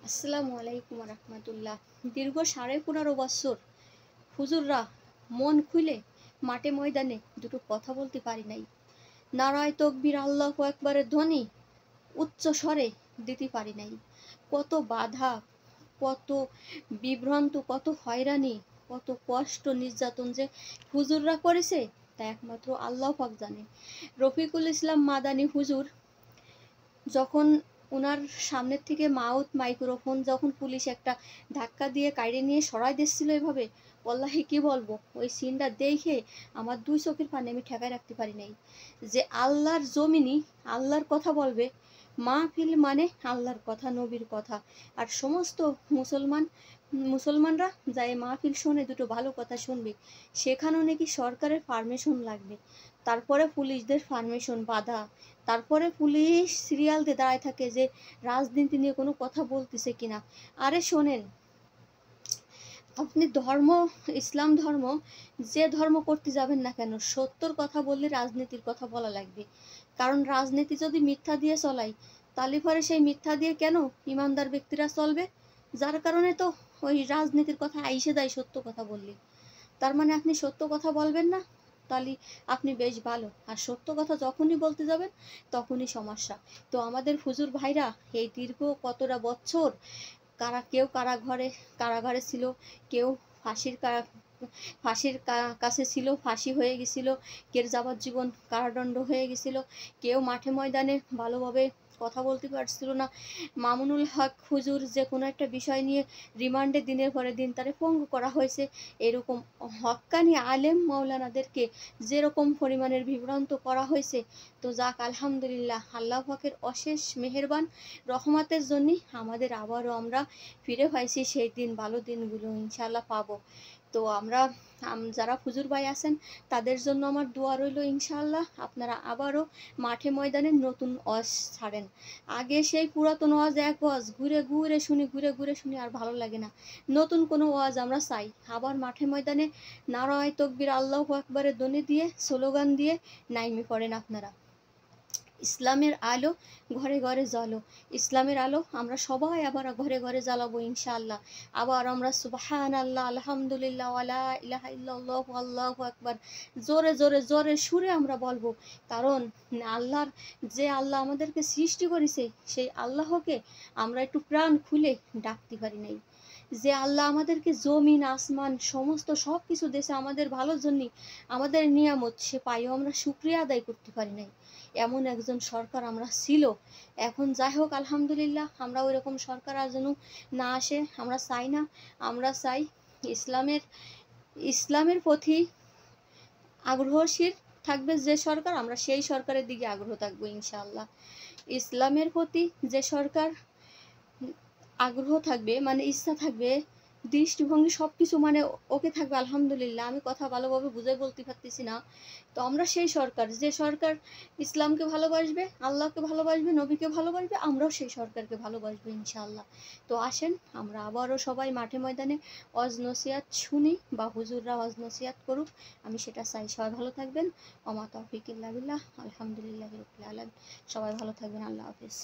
আসসালামু আলাইকুম রহমতুল্লাহ। দীর্ঘ 15.5 বছর হুজুররা মন খুলে মাঠে ময়দানে দুটো কথা বলতে পারি নাই। নারায়ে তকবীর আল্লাহু আকবারের ধ্বনি উচ্চ স্বরে দিতে পারি নাই। কত বাধা, কত বিভ্রান্ত, কত হয়রানি, কত কষ্ট নির্যাতন যে হুজুররা করেছে তা একমাত্র আল্লাহ পাক জানে। রফিকুল ইসলাম মাদানী হুজুর যখন ওনার সামনের থেকে মাইক্রোফোন যখন পুলিশ একটা ধাক্কা দিয়ে কাইড়ে নিয়ে সরাই দিচ্ছিল এভাবে, ওয়াল্লাহি কি বলবো, ওই সিনটা দেখে আমার দুই চোখের পানি আমি ঠেকায় রাখতে পারি নাই। যে আল্লাহর জমিনি আল্লাহর কথা বলবে, মাহফিল মানে আল্লাহর কথা, নবীর কথা। আর সমস্ত মুসলমানরা যায় মাহফিল শুনে দুটো ভালো কথা শুনবে, সেখানেও নাকি সরকারের পারমিশন লাগবে, তারপরে পুলিশদের পারমিশন বাধা, তারপরে পুলিশ সিরিয়াল দিয়ে দাঁড়ায় থাকে যে রাজনীতি নিয়ে কোনো কথা বলতেছে কিনা। আরে শোনেন, আপনি ইসলাম ধর্ম যে ধর্ম করতে যাবেন না কেন, সত্যর কথা বললে রাজনীতির কথা বলা লাগবে। কারণ রাজনীতি যদি মিথ্যা দিয়ে চলাই, তাহলে পরে সেই মিথ্যা দিয়ে কেন ইমানদার ব্যক্তিরা চলবে? যার কারণে তো ওই রাজনীতির কথা আইসে যায় সত্য কথা বললে। তার মানে আপনি সত্য কথা বলবেন না, তাহলে আপনি বেশ ভালো। আর সত্য কথা যখনই বলতে যাবেন তখনই সমস্যা। তো আমাদের হুজুর ভাইরা এই দীর্ঘ কতটা বছর কেউ কারাগারে ছিল, কেউ ফাঁসির কাছে ছিল, ফাঁসি হয়ে গেছিল, কেউ যাবজ্জীবন কারাদণ্ড হয়ে গেছিল, কেউ মাঠে ময়দানে ভালোভাবে কথা বলতে পারছিল না। মামুনুল হক হুজুর যে কোনো একটা বিষয় নিয়ে রিমান্ডে দিনের পরে দিন তারে পঙ্গু করা হয়েছে। এরকম হক্কানি আলেম মাওলানাদেরকে যেরকম পরিমাণের বিভ্রান্ত করা হয়েছে, তো যাক আলহামদুলিল্লাহ, আল্লাহ পাকের অশেষ মেহেরবান রহমতের জন্যই আমাদের আবারও আমরা ফিরে পাইছি সেই দিন, ভালো দিনগুলো ইনশাল্লাহ পাবো। তো যারা হুজুর ভাই আছেন তাদের জন্য আমার দোয়া রইল, ইনশাআল্লাহ আপনারা আবারও মাঠে ময়দানে নতুন ওয়াজ ছাড়েন। আগে সেই পুরাতন ওয়াজ এক ওয়াজ ঘুরে ঘুরে শুনি আর ভালো লাগে না। নতুন কোনো ওয়াজ আমরা চাই। আবার মাঠে ময়দানে নারায়ে তকবীর আল্লাহু আকবারের ধ্বনি দিয়ে, স্লোগান দিয়ে নাইমে পড়েন আপনারা। ইসলামের আলো ঘরে ঘরে জ্বালো, ইসলামের আলো আমরা সবাই আবার ঘরে ঘরে জ্বালাবো ইনশাআল্লাহ। আবার আমরা সুবহানাল্লাহ, আলহামদুলিল্লাহ, ওয়ালা ইলাহা ইল্লাল্লাহু আল্লাহু আকবার জোরে জোরে জোরে সুরে আমরা বলবো। কারণ আল্লাহ আমাদেরকে সৃষ্টি করেছে, সেই আল্লাহকে আমরা একটু প্রাণ খুলে ডাকতে পারি নাই। যে আল্লাহ আমাদেরকে জমিন আসমান সমস্ত সব কিছু দেশে আমাদের ভালোর জন্য, আমাদের নিয়ামত, সে পাইও আমরা শুকরিয়া আদায় করতে পারি নাই। এমন একজন সরকার আমরা ছিল। এখন যাই হোক আলহামদুলিল্লাহ, আমরা ওই রকম সরকার আর যেন না আসে আমরা চাই না। আমরা চাই ইসলামের প্রতি আগ্রহশীল থাকবে যে সরকার, আমরা সেই সরকারের দিকে আগ্রহ থাকবো ইনশাআল্লাহ। ইসলামের প্রতি যে সরকার আগ্রহ থাকবে, মানে ইচ্ছা থাকবে, দৃষ্টিভঙ্গি সব কিছু মানে ওকে থাকবে আলহামদুলিল্লাহ। আমি কথা ভালোভাবে বুঝে বলতে পারতেছি না। তো আমরা সেই সরকার, যে সরকার ইসলামকে ভালোবাসবে, আল্লাহকে ভালোবাসবে, নবীকে ভালোবাসবে, আমরাও সেই সরকারকে ভালোবাসবো ইনশাআল্লাহ। তো আসেন আমরা আবারও সবাই মাঠে ময়দানে ওয়াজ নসিহাত শুনি, বা হুজুররা ওয়াজ নসিহাত করুক, আমি সেটা চাই। সবাই ভালো থাকবেন। ওমা তৌফিক ইল্লা বিল্লাহ, আলহামদুলিল্লাহি রাব্বিল আলামিন। সবাই ভালো থাকবেন। আল্লাহ হাফেজ।